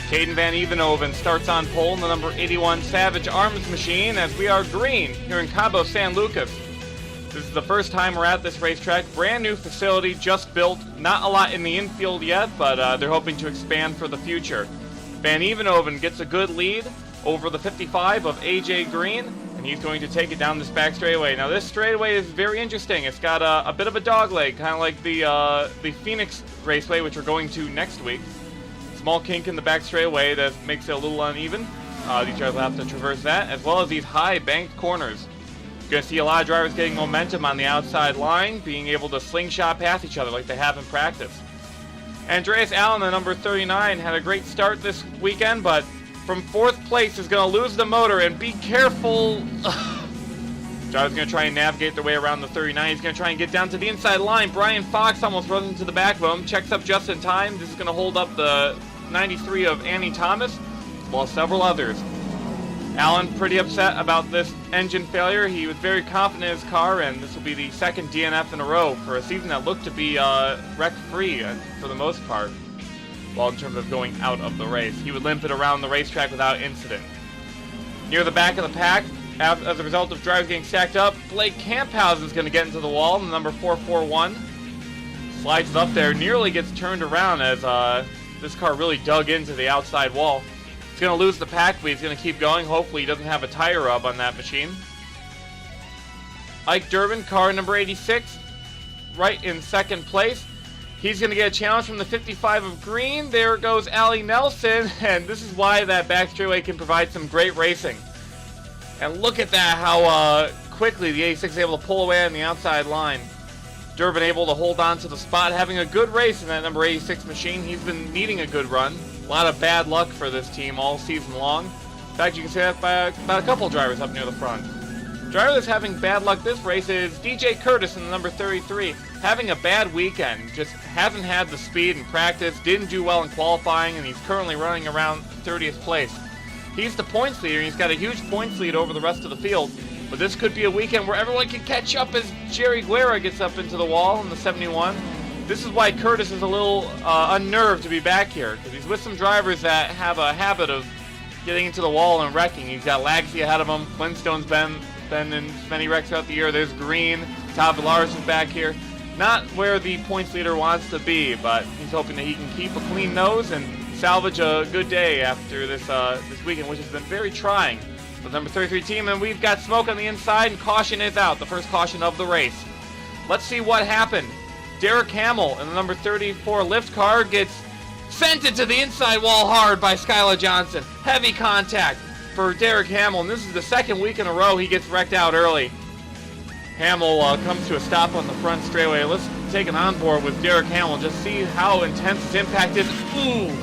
Caden Van Evenhoven starts on pole in the number 81 Savage Arms machine as we are green here in Cabo, San Lucas. This is the first time we're at this racetrack. Brand new facility, just built. Not a lot in the infield yet, but they're hoping to expand for the future. Van Evenhoven gets a good lead over the 55 of AJ Green, and he's going to take it down this back straightaway. Now this straightaway is very interesting. It's got a bit of a dog leg, kind of like the Phoenix Raceway, which we're going to next week. Small kink in the back straightaway that makes it a little uneven. These drivers will have to traverse that, as well as these high banked corners. You're going to see a lot of drivers getting momentum on the outside line, being able to slingshot past each other like they have in practice. Andreas Allen, the number 39, had a great start this weekend, but from 4th place is going to lose the motor, and be careful. Driver's going to try and navigate their way around the 39. He's going to try and get down to the inside line. Brian Fox almost runs into the back of him, checks up just in time. This is going to hold up the 93 of Annie Thomas, as well as several others. Allen pretty upset about this engine failure. He was very confident in his car, and this will be the second DNF in a row for a season that looked to be wreck-free for the most part. Well, in terms of going out of the race, he would limp it around the racetrack without incident. Near the back of the pack, as a result of drivers getting stacked up, Blake Camphausen is going to get into the wall, the number 441. Slides it up there, nearly gets turned around as this car really dug into the outside wall. He's going to lose the pack, but he's going to keep going. Hopefully he doesn't have a tire rub on that machine. Ike Durbin, car number 86, right in 2nd place. He's going to get a challenge from the 55 of green. There goes Allie Nelson, and this is why that back straightaway can provide some great racing. And look at that, how quickly the 86 is able to pull away on the outside line. Durbin able to hold on to the spot, having a good race in that number 86 machine. He's been needing a good run. A lot of bad luck for this team all season long. In fact, you can say that by about a couple drivers up near the front. Driver that's having bad luck this race is DJ Kurtis in the number 33. Having a bad weekend, just hasn't had the speed in practice, didn't do well in qualifying, and he's currently running around 30th place. He's the points leader, and he's got a huge points lead over the rest of the field. But this could be a weekend where everyone can catch up as Jerry Guerra gets up into the wall in the 71. This is why Kurtis is a little unnerved to be back here, because he's with some drivers that have a habit of getting into the wall and wrecking. He's got Lagsy ahead of him. Flintstone's been in many wrecks throughout the year. There's Green. Todd Villaris is back here. Not where the points leader wants to be, but he's hoping that he can keep a clean nose and salvage a good day after this weekend, which has been very trying for the number 33 team. And we've got smoke on the inside, and caution is out, the first caution of the race. Let's see what happened. Derek Hamill in the number 34 lift car gets sent into the inside wall hard by Skylar Johnson. Heavy contact for Derek Hamill, and this is the second week in a row he gets wrecked out early. Hamill comes to a stop on the front straightaway. Let's take it on board with Derek Hamill and just see how intense his impact is. Ooh!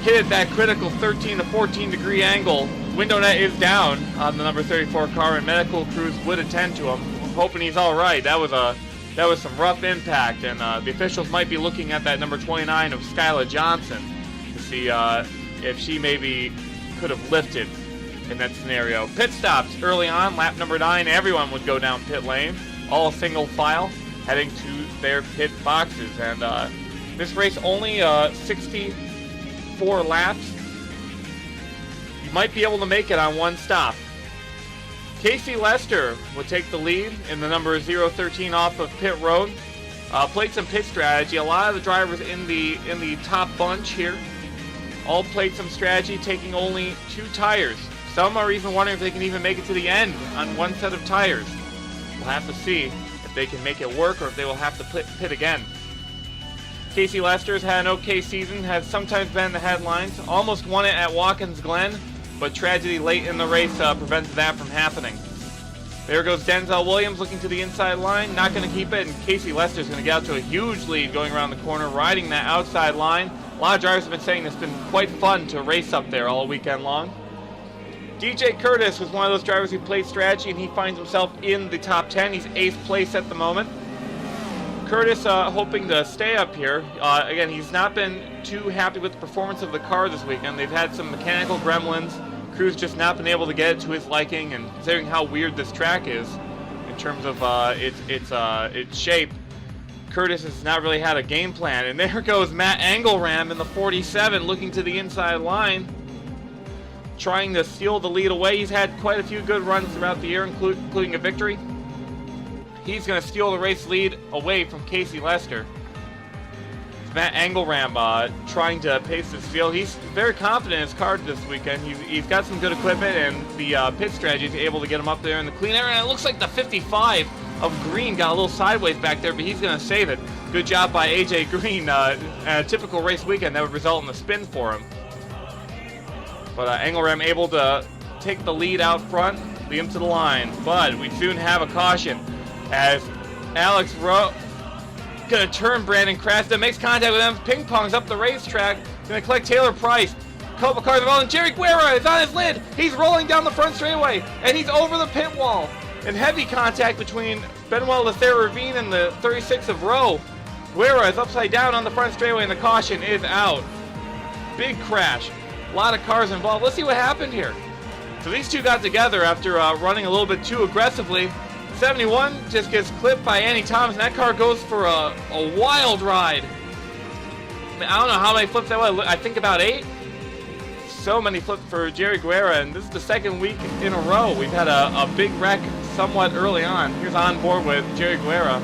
Hit at that critical 13 to 14 degree angle. Window net is down on the number 34 car, and medical crews would attend to him. I'm hoping he's all right. That was some rough impact, and the officials might be looking at that number 29 of Skylar Johnson to see if she maybe could have lifted in that scenario. Pit stops early on, lap number 9. Everyone would go down pit lane, all single file, heading to their pit boxes. And this race only 64 laps. You might be able to make it on one stop. Casey Lester would take the lead in the number 013 off of pit road. Played some pit strategy. A lot of the drivers in the top bunch here all played some strategy, taking only 2 tires. Some are even wondering if they can even make it to the end on one set of tires. We'll have to see if they can make it work or if they will have to pit again. Casey Lester's had an okay season, has sometimes been in the headlines. Almost won it at Watkins Glen, but tragedy late in the race prevented that from happening. There goes Denzel Williams looking to the inside line, not going to keep it, and Casey Lester's going to get out to a huge lead going around the corner, riding that outside line. A lot of drivers have been saying it's been quite fun to race up there all weekend long. DJ Kurtis was one of those drivers who played strategy, and he finds himself in the top 10. He's 8th place at the moment. Kurtis hoping to stay up here. Again, he's not been too happy with the performance of the car this weekend. They've had some mechanical gremlins. Crew's just not been able to get it to his liking, and considering how weird this track is in terms of its shape, Kurtis has not really had a game plan. And there goes Matt Engelram in the 47 looking to the inside line, trying to steal the lead away. He's had quite a few good runs throughout the year, including a victory. He's going to steal the race lead away from Casey Lester. It's Matt Engelram trying to pace this field. He's very confident in his car this weekend. He's got some good equipment, and the pit strategy is able to get him up there in the clean air. And it looks like the 55 of Green got a little sideways back there, but he's going to save it. Good job by AJ Green. A typical race weekend that would result in a spin for him. But Engelram able to take the lead out front, lead him to the line. But we soon have a caution as Alex Rowe gonna turn Brandon Crasta, makes contact with him, ping pongs up the racetrack, gonna collect Taylor Price. A couple cars involved, and Jerry Guerra is on his lid. He's rolling down the front straightaway, and he's over the pit wall. In heavy contact between Benoit Leclerc-Ravine and the 36 of Rowe. Guerra is upside down on the front straightaway, and the caution is out. Big crash. A lot of cars involved. Let's see what happened here. So these two got together after running a little bit too aggressively. 71 just gets clipped by Annie Thomas, and that car goes for a wild ride. I mean, I don't know how many flips that was. I think about 8. So many flips for Jerry Guerra, and this is the second week in a row we've had a big wreck somewhat early on. Here's on board with Jerry Guerra.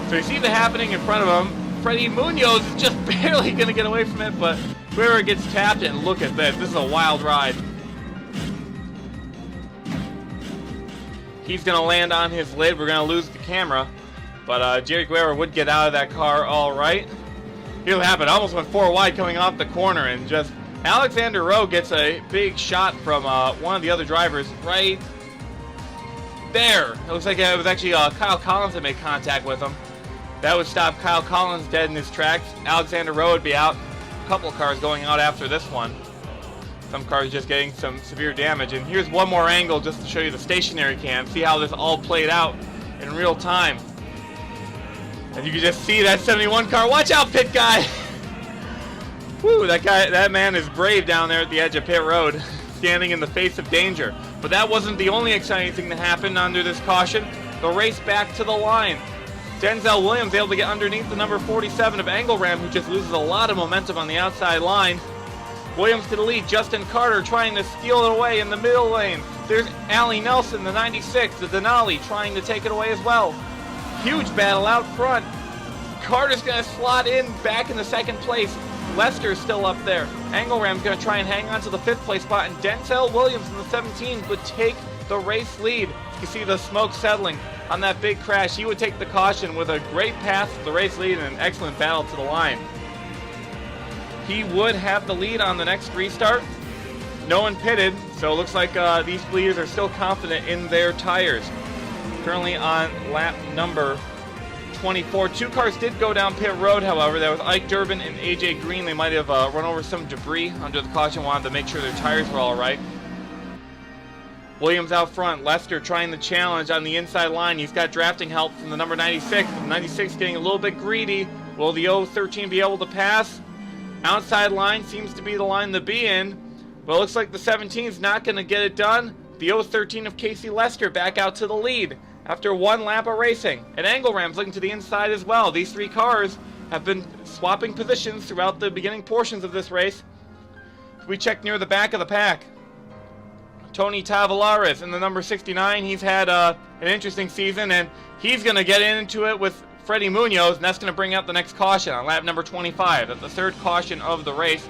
So you see the happening in front of him. Freddie Munoz is just barely going to get away from it, but Guerra gets tapped, and look at this. This is a wild ride. He's going to land on his lid. We're going to lose the camera. But Jerry Guerra would get out of that car all right. Here's what happened. Almost went 4 wide coming off the corner. And just Alexander Rowe gets a big shot from one of the other drivers right there. It looks like it was actually Kyle Collins that made contact with him. That would stop Kyle Collins dead in his tracks. Alexander Rowe would be out. A couple of cars going out after this one. Some cars just getting some severe damage. And here's one more angle just to show you the stationary cam. See how this all played out in real time. And you can just see that 71 car. Watch out, pit guy! Woo, that man is brave down there at the edge of pit road, standing in the face of danger. But that wasn't the only exciting thing that happened under this caution. The race back to the line. Denzel Williams able to get underneath the number 47 of Engelram, who just loses a lot of momentum on the outside line. Williams to the lead. Justin Carter trying to steal it away in the middle lane. There's Allie Nelson, the 96, the Denali, trying to take it away as well. Huge battle out front. Carter's going to slot in back in the second place. Lester's still up there. Engelram's going to try and hang on to the 5th place spot, and Denzel Williams in the 17 would take the race lead. You see the smoke settling on that big crash. He would take the caution with a great pass to the race lead and an excellent battle to the line. He would have the lead on the next restart. No one pitted, so it looks like these leaders are still confident in their tires. Currently on lap number 24. 2 cars did go down pit road, however. That was Ike Durbin and AJ Green. They might have run over some debris under the caution, wanted to make sure their tires were all right. Williams out front. Lester trying the challenge on the inside line. He's got drafting help from the number 96. The 96 getting a little bit greedy. Will the 013 be able to pass? Outside line seems to be the line to be in, but it looks like the 17 is not going to get it done. The 013 of Casey Lester back out to the lead after 1 lap of racing. And Engelram's looking to the inside as well. These 3 cars have been swapping positions throughout the beginning portions of this race. We check near the back of the pack. Tony Tavares in the number 69. He's had an interesting season, and he's going to get into it with Freddie Munoz, and that's going to bring out the next caution on lap number 25. That's the 3rd caution of the race.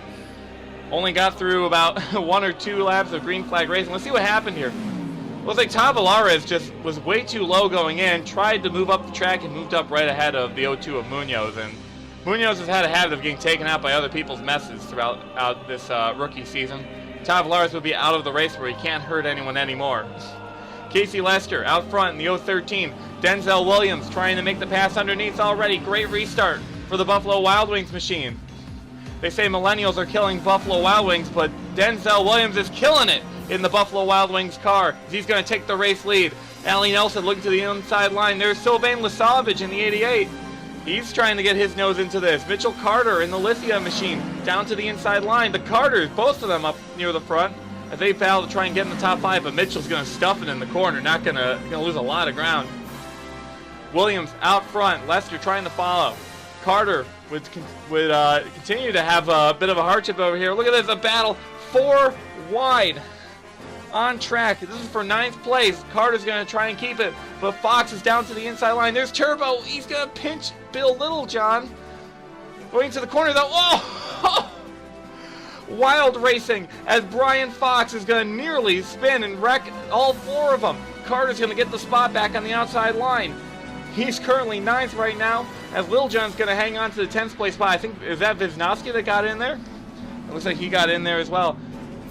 Only got through about 1 or 2 laps of green flag racing. Let's see what happened here. It looks like Tavares just was way too low going in, tried to move up the track, and moved up right ahead of the 02 of Munoz. And Munoz has had a habit of getting taken out by other people's messes throughout this rookie season. Tavares would be out of the race where he can't hurt anyone anymore. Casey Lester out front in the 013. Denzel Williams trying to make the pass underneath already. Great restart for the Buffalo Wild Wings machine. They say millennials are killing Buffalo Wild Wings, but Denzel Williams is killing it in the Buffalo Wild Wings car. He's going to take the race lead. Allie Nelson looking to the inside line. There's Sylvain Lesavage in the 88. He's trying to get his nose into this. Mitchell Carter in the Lithia machine down to the inside line. The Carters, both of them up near the front, as they battle to try and get in the top 5, but Mitchell's going to stuff it in the corner, not going to lose a lot of ground. Williams out front. Lester trying to follow. Carter would continue to have a bit of a hardship over here. Look at this, a battle 4 wide on track. This is for 9th place. Carter's going to try and keep it, but Fox is down to the inside line. There's Turbo. He's going to pinch Bill Littlejohn. Going to the corner though. Oh! Wild racing as Brian Fox is going to nearly spin and wreck all 4 of them. Carter's going to get the spot back on the outside line. He's currently 9th right now, as Littlejohn's going to hang on to the 10th place spot. I think, is that Wisnowski that got in there? It looks like he got in there as well.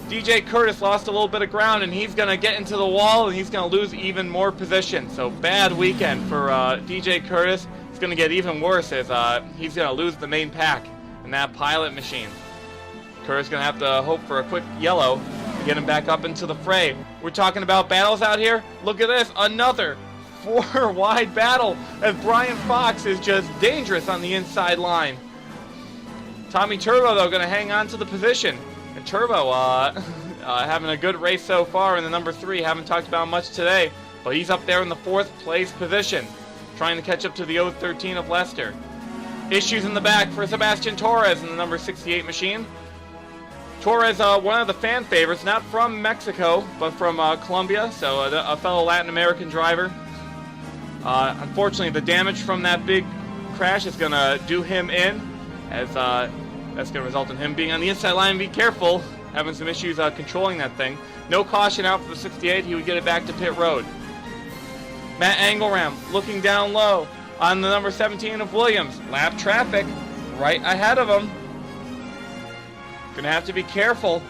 DJ Kurtis lost a little bit of ground, and he's going to get into the wall, and he's going to lose even more position. So bad weekend for DJ Kurtis. It's going to get even worse as he's going to lose the main pack in that pilot machine. Kurtis going to have to hope for a quick yellow to get him back up into the fray. We're talking about battles out here. Look at this, another 4 wide battle as Brian Fox is just dangerous on the inside line. Tommy Turbo though going to hang on to the position, and Turbo having a good race so far in the number 3. Haven't talked about much today, but he's up there in the 4th place position, trying to catch up to the 013 of Lester. Issues in the back for Sebastian Torres in the number 68 machine. Torres, one of the fan favorites, not from Mexico, but from Colombia, so a fellow Latin American driver. Unfortunately, the damage from that big crash is going to do him in, as that's going to result in him being on the inside line. Be careful, having some issues controlling that thing. No caution out for the 68. He would get it back to pit road. Matt Engelram looking down low on the number 17 of Williams. Lap traffic right ahead of him. Going to have to be careful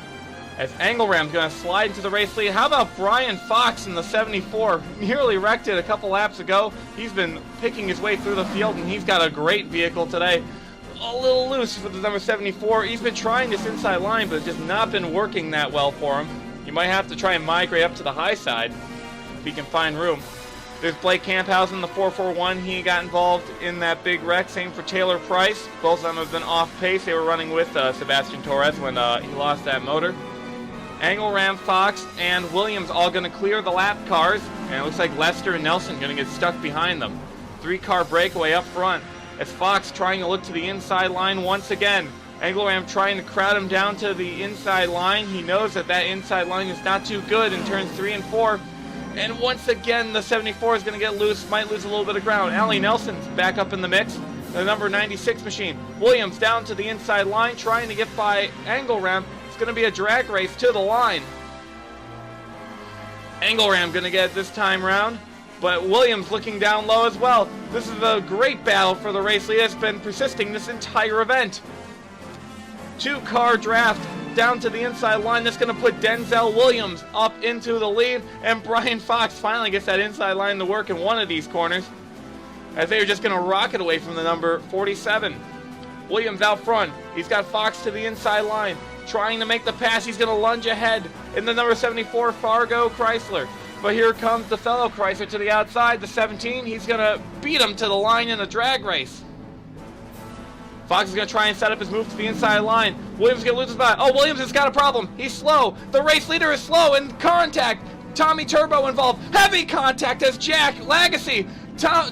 as Engelram's going to slide into the race lead. How about Brian Fox in the 74? Nearly wrecked it a couple laps ago. He's been picking his way through the field, and he's got a great vehicle today. A little loose for the number 74. He's been trying this inside line, but it's just not been working that well for him. You might have to try and migrate up to the high side if he can find room. There's Blake Camphausen, the 441. He got involved in that big wreck. Same for Taylor Price. Both of them have been off pace. They were running with Sebastian Torres when he lost that motor. Engelram, Fox, and Williams all going to clear the lap cars. And it looks like Lester and Nelson going to get stuck behind them. 3-car breakaway up front as Fox trying to look to the inside line once again. Engelram trying to crowd him down to the inside line. He knows that that inside line is not too good in turns 3 and 4. And once again, the 74 is going to get loose, might lose a little bit of ground. Allie Nelson's back up in the mix, the number 96 machine. Williams down to the inside line, trying to get by Engelram. It's going to be a drag race to the line. Engelram going to get it this time round, but Williams looking down low as well. This is a great battle for the race lead. It's been persisting this entire event. 2-car draft down to the inside line. That's going to put Denzel Williams up into the lead, and Brian Fox finally gets that inside line to work in one of these corners, as they are just going to rocket away from the number 47. Williams out front. He's got Fox to the inside line, trying to make the pass. He's going to lunge ahead in the number 74 Fargo Chrysler. But here comes the fellow Chrysler to the outside, the 17. He's going to beat him to the line in a drag race. Fox is going to try and set up his move to the inside line. Williams is going to lose his spot. Oh, Williams has got a problem. He's slow. The race leader is slow, and contact. Tommy Turbo involved. Heavy contact as Jack Lagasse,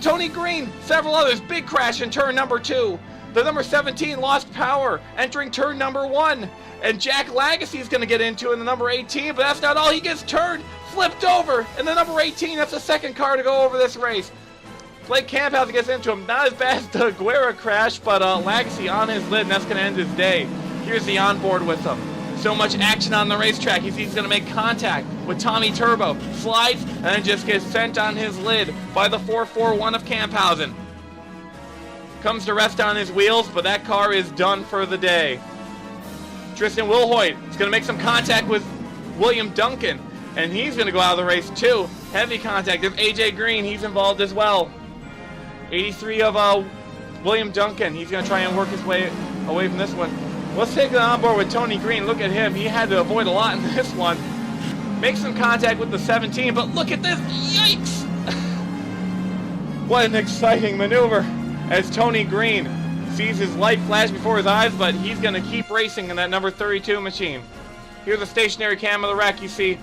Tony Green, several others. Big crash in turn number 2. The number 17 lost power entering turn number 1. And Jack Lagasse is going to get into in the number 18, but that's not all. He gets turned, flipped over, and the number 18, that's the second car to go over this race. Blake Camphausen gets into him. Not as bad as the Guerra crash, but Lagasse on his lid, and that's going to end his day. Here's the onboard with him. So much action on the racetrack. He's going to make contact with Tommy Turbo. Slides, and then just gets sent on his lid by the 441 of Camphausen. Comes to rest on his wheels, but that car is done for the day. Tristan Wilhoit is going to make some contact with William Duncan, and he's going to go out of the race too. Heavy contact of AJ Green. He's involved as well. 83 of William Duncan. He's going to try and work his way away from this one. Let's take it on board with Tony Green. Look at him. He had to avoid a lot in this one. Make some contact with the 17, but look at this. Yikes! What an exciting maneuver as Tony Green sees his light flash before his eyes, but he's going to keep racing in that number 32 machine. Here's a stationary cam of the wreck. You see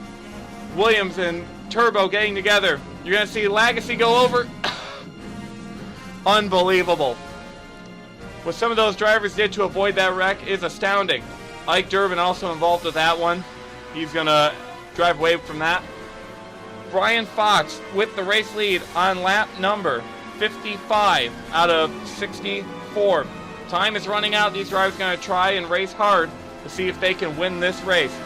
Williams and Turbo getting together. You're going to see Lagasse go over. Unbelievable. What some of those drivers did to avoid that wreck is astounding. Ike Durbin also involved with that one. He's going to drive away from that. Brian Fox with the race lead on lap number 55 out of 64. Time is running out. These drivers are going to try and race hard to see if they can win this race.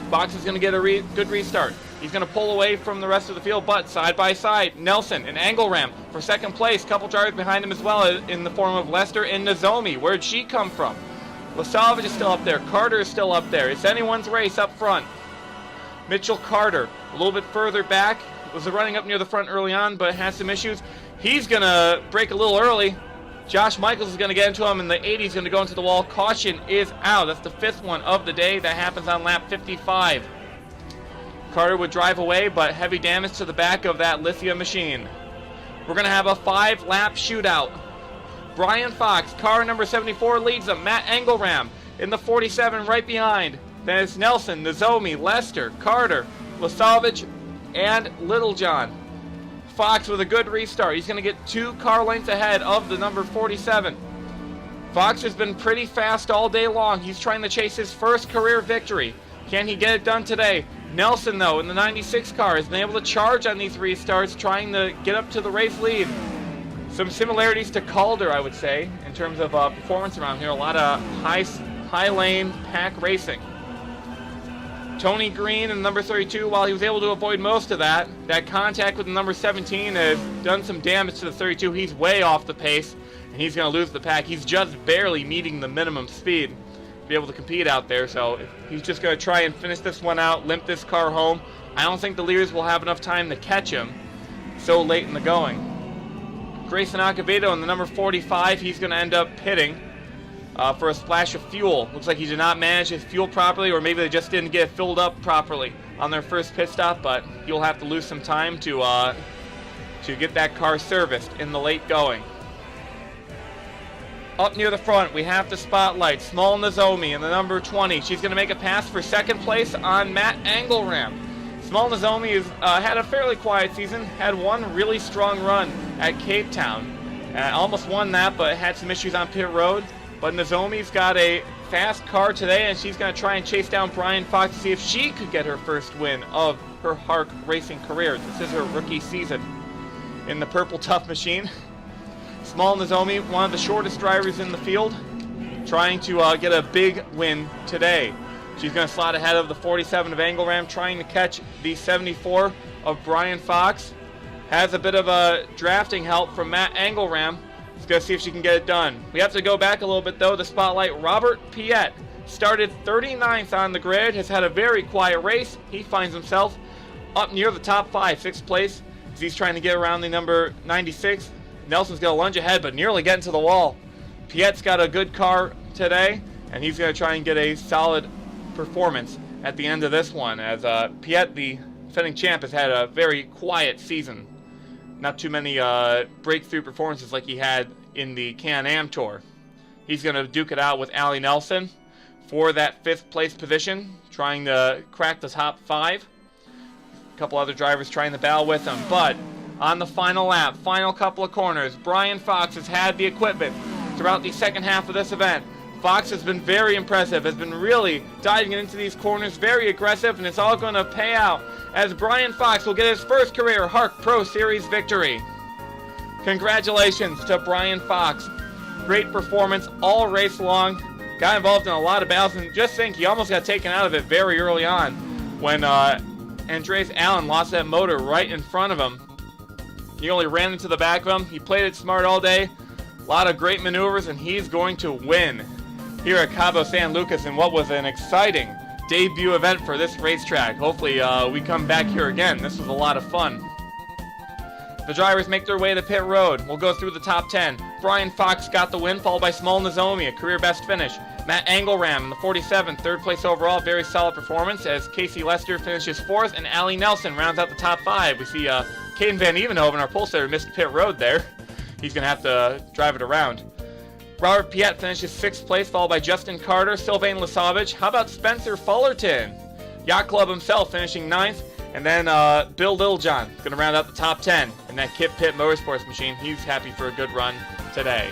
Fox is going to get a good restart. He's going to pull away from the rest of the field, but side by side, Nelson and Angle Ram for second place. Couple drivers behind him as well in the form of Lester and Nozomi. Where'd she come from? Lasavage is still up there. Carter is still up there. It's anyone's race up front. Mitchell Carter, a little bit further back, was running up near the front early on, but had some issues. He's going to break a little early. Josh Michaels is going to get into him, and the 80 is going to go into the wall. Caution is out. That's the 5th one of the day. That happens on lap 55. Carter would drive away, but heavy damage to the back of that Lithia machine. We're going to have a 5-lap shootout. Brian Fox, car number 74, leads them. Matt Engelram in the 47 right behind. Then it's Nelson, Nozomi, Lester, Carter, Lasavage, and Littlejohn. Fox with a good restart. He's going to get 2 car lengths ahead of the number 47. Fox has been pretty fast all day long. He's trying to chase his first career victory. Can he get it done today? Nelson, though, in the 96 car, has been able to charge on these restarts, trying to get up to the race lead. Some similarities to Calder, I would say, in terms of performance around here. A lot of high lane pack racing. Tony Green in the number 32, while he was able to avoid most of that contact with the number 17 has done some damage to the 32. He's way off the pace, and he's going to lose the pack. He's just barely meeting the minimum speed to be able to compete out there, so he's just going to try and finish this one out, limp this car home. I don't think the leaders will have enough time to catch him so late in the going. Grayson Acevedo in the number 45, he's going to end up pitting for a splash of fuel. Looks like he did not manage his fuel properly, or maybe they just didn't get it filled up properly on their first pit stop, but he'll have to lose some time to get that car serviced in the late going. Up near the front, we have the spotlight. Small Nozomi in the number 20. She's going to make a pass for second place on Matt Engelram. Small Nozomi has had a fairly quiet season, had one really strong run at Cape Town. Almost won that, but had some issues on pit road. But Nozomi's got a fast car today, and she's going to try and chase down Brian Fox to see if she could get her first win of her HARC racing career. This is her rookie season in the Purple Tough machine. Small Nozomi, one of the shortest drivers in the field, trying to get a big win today. She's going to slot ahead of the 47 of Engelram, trying to catch the 74 of Brian Fox. Has a bit of a drafting help from Matt Engelram. Let's go see if she can get it done. We have to go back a little bit, though, to spotlight Robert Piet. Started 39th on the grid, has had a very quiet race. He finds himself up near the top 5, 6th place, as he's trying to get around the number 96. Nelson's going to lunge ahead, but nearly getting to the wall. Piet's got a good car today, and he's going to try and get a solid performance at the end of this one, as Piet, the defending champ, has had a very quiet season. Not too many breakthrough performances like he had in the Can-Am Tour. He's going to duke it out with Allie Nelson for that 5th place position, trying to crack the top 5. A couple other drivers trying to battle with him, but on the final lap, final couple of corners, Brian Fox has had the equipment throughout the second half of this event. Fox has been very impressive, has been really diving into these corners, very aggressive, and it's all going to pay out as Brian Fox will get his first career HARC Pro Series victory. Congratulations to Brian Fox. Great performance all race long. Got involved in a lot of battles, and just think he almost got taken out of it very early on when Andreas Allen lost that motor right in front of him. He only ran into the back of him. He played it smart all day. A lot of great maneuvers, and he's going to win here at Cabo San Lucas in what was an exciting debut event for this racetrack. Hopefully we come back here again. This was a lot of fun. The drivers make their way to pit road. We'll go through the top 10. Brian Fox got the win, followed by Small Nozomi, a career best finish. Matt Engelram in the 47th, 3rd place overall, very solid performance as Casey Lester finishes 4th, and Allie Nelson rounds out the top 5. We see Caden Van Evenhoven, our pole sitter, missed pit road there. He's going to have to drive it around. Robert Piet finishes 6th place, followed by Justin Carter, Sylvain Lasavage. How about Spencer Fullerton? Yacht Club himself finishing 9th, And then Bill Littlejohn is going to round out the top 10 in that Kit Pitt Motorsports machine. He's happy for a good run today.